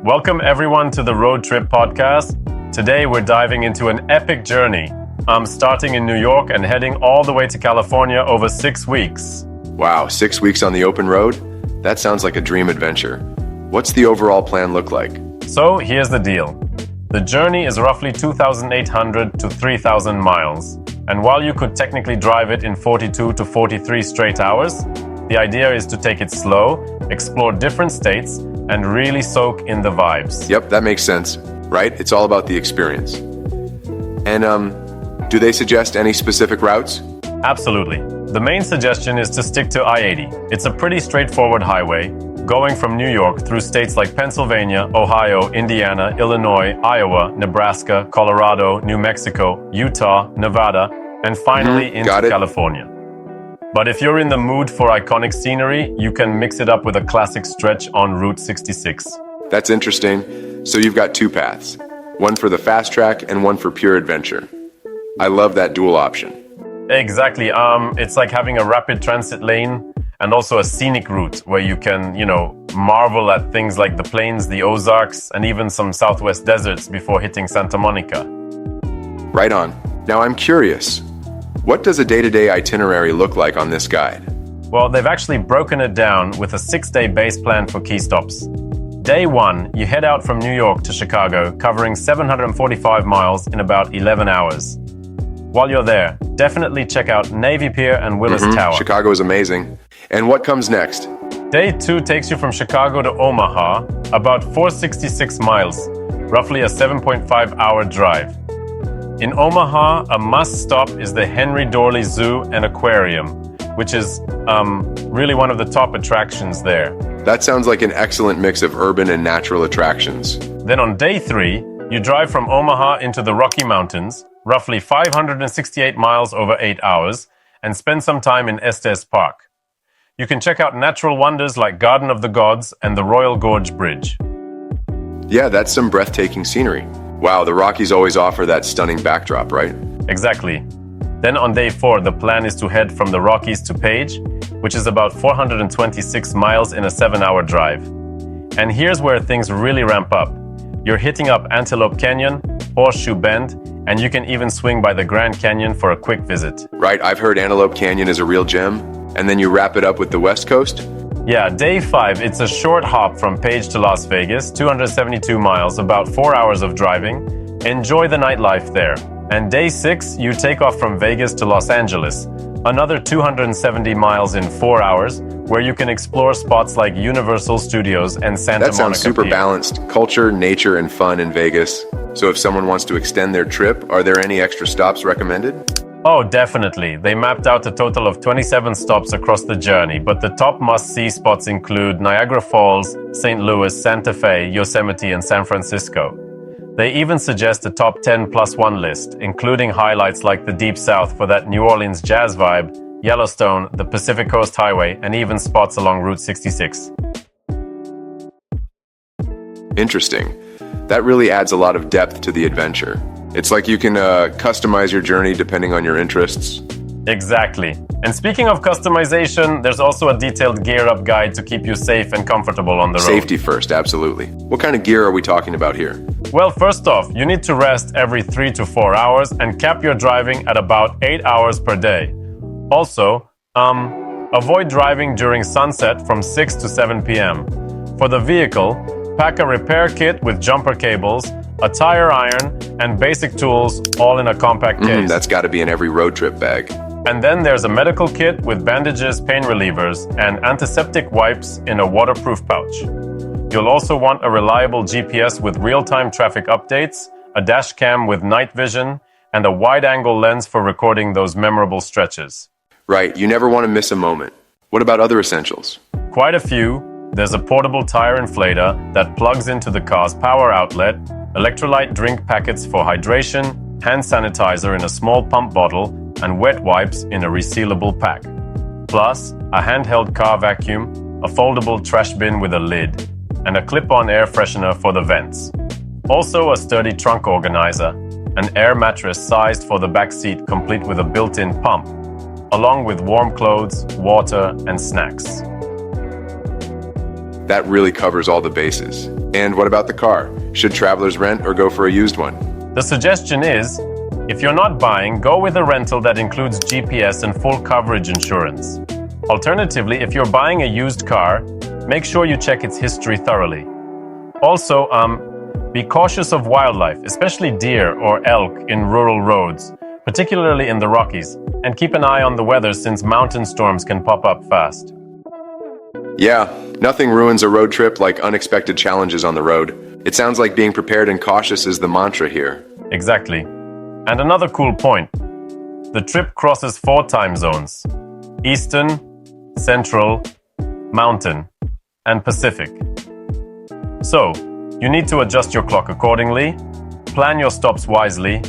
Welcome everyone to the Road Trip Podcast. Today we're diving into an epic journey. I'm starting in New York and heading all the way to California over 6 weeks. Wow, 6 weeks on the open road? That sounds like a dream adventure. What's the overall plan look like? So here's the deal. The journey is roughly 2,800 to 3,000 miles. And while you could technically drive it in 42 to 43 straight hours, the idea is to take it slow, explore different states, and really soak in the vibes. Yep, that makes sense, right? It's all about the experience. And, do they suggest any specific routes? Absolutely. The main suggestion is to stick to I-80. It's a pretty straightforward highway, going from New York through states like Pennsylvania, Ohio, Indiana, Illinois, Iowa, Nebraska, Colorado, New Mexico, Utah, Nevada, and finally into California. But if you're in the mood for iconic scenery, you can mix it up with a classic stretch on Route 66. That's interesting. So you've got two paths, one for the fast track and one for pure adventure. I love that dual option. Exactly. It's like having a rapid transit lane and also a scenic route where you can, marvel at things like the plains, the Ozarks, and even some Southwest deserts before hitting Santa Monica. Right on. Now I'm curious. What does a day-to-day itinerary look like on this guide? Well, they've actually broken it down with a 6-day base plan for key stops. Day 1, you head out from New York to Chicago, covering 745 miles in about 11 hours. While you're there, definitely check out Navy Pier and Willis Tower. Chicago is amazing. And what comes next? Day 2 takes you from Chicago to Omaha, about 466 miles, roughly a 7.5-hour drive. In Omaha, a must-stop is the Henry Dorley Zoo and Aquarium, which is really one of the top attractions there. That sounds like an excellent mix of urban and natural attractions. Then on day 3, you drive from Omaha into the Rocky Mountains, roughly 568 miles over 8 hours, and spend some time in Estes Park. You can check out natural wonders like Garden of the Gods and the Royal Gorge Bridge. Yeah, that's some breathtaking scenery. Wow, the Rockies always offer that stunning backdrop, right? Exactly. Then on day 4, the plan is to head from the Rockies to Page, which is about 426 miles in a 7-hour drive. And here's where things really ramp up. You're hitting up Antelope Canyon, Horseshoe Bend, and you can even swing by the Grand Canyon for a quick visit. Right, I've heard Antelope Canyon is a real gem. And then you wrap it up with the West Coast? Yeah, day 5, it's a short hop from Page to Las Vegas, 272 miles, about 4 hours of driving. Enjoy the nightlife there. And day 6, you take off from Vegas to Los Angeles, another 270 miles in 4 hours, where you can explore spots like Universal Studios and Santa Monica. That sounds super balanced. Culture, nature, and fun in Vegas. So if someone wants to extend their trip, are there any extra stops recommended? Oh, definitely. They mapped out a total of 27 stops across the journey, but the top must-see spots include Niagara Falls, St. Louis, Santa Fe, Yosemite, and San Francisco. They even suggest a top 10 plus 1 list, including highlights like the Deep South for that New Orleans jazz vibe, Yellowstone, the Pacific Coast Highway, and even spots along Route 66. Interesting. That really adds a lot of depth to the adventure. It's like you can customize your journey depending on your interests. Exactly. And speaking of customization, there's also a detailed gear-up guide to keep you safe and comfortable on the road. Safety first, absolutely. What kind of gear are we talking about here? Well, first off, you need to rest every 3 to 4 hours and cap your driving at about 8 hours per day. Also, avoid driving during sunset from 6 to 7 p.m. For the vehicle, pack a repair kit with jumper cables, a tire iron, and basic tools, all in a compact case. That's got to be in every road trip bag. And then there's a medical kit with bandages, pain relievers, and antiseptic wipes in a waterproof pouch. You'll also want a reliable GPS with real-time traffic updates, a dash cam with night vision, and a wide-angle lens for recording those memorable stretches. Right, you never want to miss a moment. What about other essentials? Quite a few. There's a portable tire inflator that plugs into the car's power outlet, electrolyte drink packets for hydration, hand sanitizer in a small pump bottle, and wet wipes in a resealable pack. Plus, a handheld car vacuum, a foldable trash bin with a lid, and a clip-on air freshener for the vents. Also a sturdy trunk organizer, an air mattress sized for the back seat complete with a built-in pump, along with warm clothes, water, and snacks. That really covers all the bases. And what about the car? Should travelers rent or go for a used one? The suggestion is, if you're not buying, go with a rental that includes GPS and full coverage insurance. Alternatively, if you're buying a used car, make sure you check its history thoroughly. Also, be cautious of wildlife, especially deer or elk in rural roads, particularly in the Rockies, and keep an eye on the weather since mountain storms can pop up fast. Yeah, nothing ruins a road trip like unexpected challenges on the road. It sounds like being prepared and cautious is the mantra here. Exactly. And another cool point. The trip crosses 4 time zones: Eastern, Central, Mountain, and Pacific. So, you need to adjust your clock accordingly, plan your stops wisely,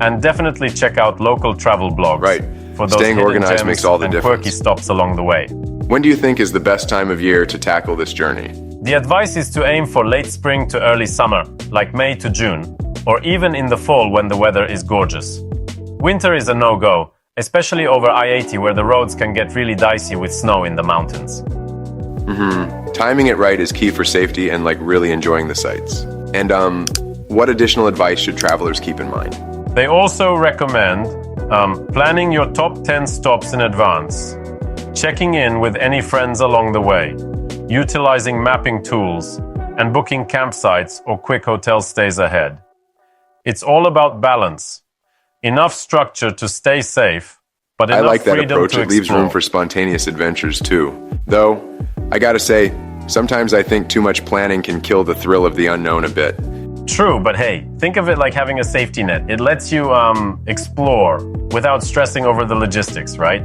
and definitely check out local travel blogs Right. for those Staying hidden organized gems makes all the and difference. quirky stops along the way. When do you think is the best time of year to tackle this journey? The advice is to aim for late spring to early summer, like May to June, or even in the fall when the weather is gorgeous. Winter is a no-go, especially over I-80 where the roads can get really dicey with snow in the mountains. Timing it right is key for safety and like really enjoying the sights. And what additional advice should travelers keep in mind? They also recommend planning your top 10 stops in advance, checking in with any friends along the way, utilizing mapping tools, and booking campsites or quick hotel stays ahead. It's all about balance. Enough structure to stay safe, but enough I like that freedom approach. to It leaves room explore. for spontaneous adventures too. Though, I gotta say, sometimes I think too much planning can kill the thrill of the unknown a bit. True, but hey, think of it like having a safety net. It lets you explore without stressing over the logistics, right?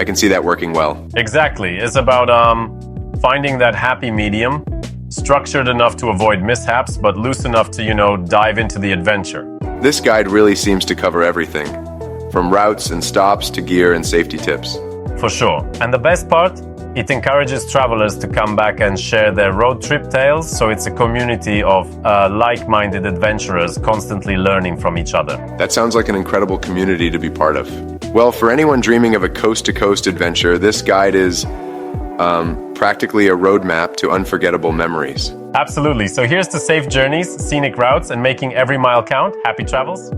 I can see that working well. Exactly. It's about finding that happy medium, structured enough to avoid mishaps, but loose enough to, dive into the adventure. This guide really seems to cover everything, from routes and stops to gear and safety tips. For sure. And the best part? It encourages travelers to come back and share their road trip tales, so it's a community of like-minded adventurers constantly learning from each other. That sounds like an incredible community to be part of. Well, for anyone dreaming of a coast-to-coast adventure, this guide is practically a roadmap to unforgettable memories. Absolutely. So here's to safe journeys, scenic routes, and making every mile count. Happy travels!